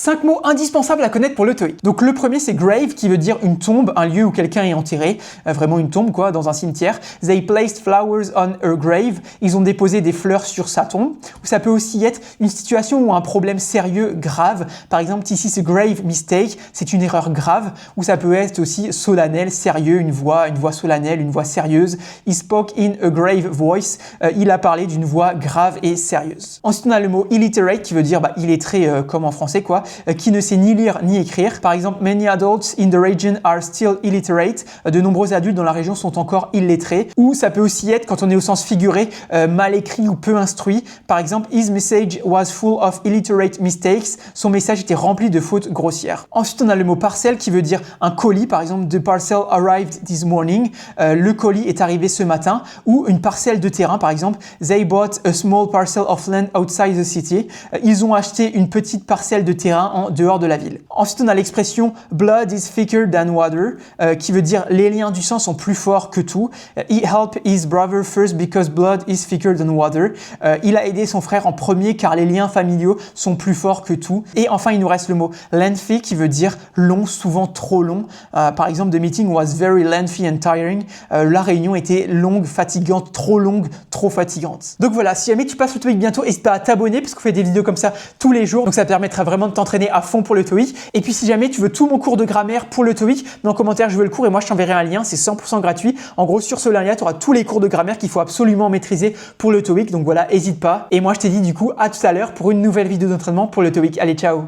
5 mots indispensables à connaître pour le TOEIC. Donc le premier c'est grave qui veut dire une tombe, un lieu où quelqu'un est enterré, vraiment une tombe quoi, dans un cimetière. They placed flowers on her grave. Ils ont déposé des fleurs sur sa tombe. Ou ça peut aussi être une situation ou un problème sérieux, grave. Par exemple ici c'est grave mistake, c'est une erreur grave. Ou ça peut être aussi solennel, sérieux, une voix solennelle, une voix sérieuse. He spoke in a grave voice. Il a parlé d'une voix grave et sérieuse. Ensuite on a le mot illiterate qui veut dire illettré comme en français quoi, qui ne sait ni lire ni écrire. Par exemple, many adults in the region are still illiterate. De nombreux adultes dans la région sont encore illettrés. Ou ça peut aussi être, quand on est au sens figuré, mal écrit ou peu instruit. Par exemple, his message was full of illiterate mistakes. Son message était rempli de fautes grossières. Ensuite, on a le mot parcel qui veut dire un colis. Par exemple, the parcel arrived this morning. Le colis est arrivé ce matin. Ou une parcelle de terrain, par exemple, they bought a small parcel of land outside the city. Ils ont acheté une petite parcelle de terrain en dehors de la ville. Ensuite, on a l'expression blood is thicker than water, qui veut dire les liens du sang sont plus forts que tout. He helped his brother first because blood is thicker than water. Il a aidé son frère en premier car les liens familiaux sont plus forts que tout. Et enfin, il nous reste le mot lengthy qui veut dire long, souvent trop long. Par exemple, the meeting was very lengthy and tiring. La réunion était longue, fatigante, trop fatigante. Donc voilà, si jamais tu passes le TOEIC bientôt, n'hésite pas à t'abonner parce qu'on fait des vidéos comme ça tous les jours. Donc ça permettra vraiment de t'entraîner à fond pour le TOEIC. Et puis si jamais tu veux tout mon cours de grammaire pour le TOEIC, dans le commentaire je veux le cours et moi je t'enverrai un lien, c'est 100% gratuit. En gros sur ce lien-là, tu auras tous les cours de grammaire qu'il faut absolument maîtriser pour le TOEIC. Donc voilà, n'hésite pas. Et moi je te dis du coup à tout à l'heure pour une nouvelle vidéo d'entraînement pour le TOEIC. Allez, ciao!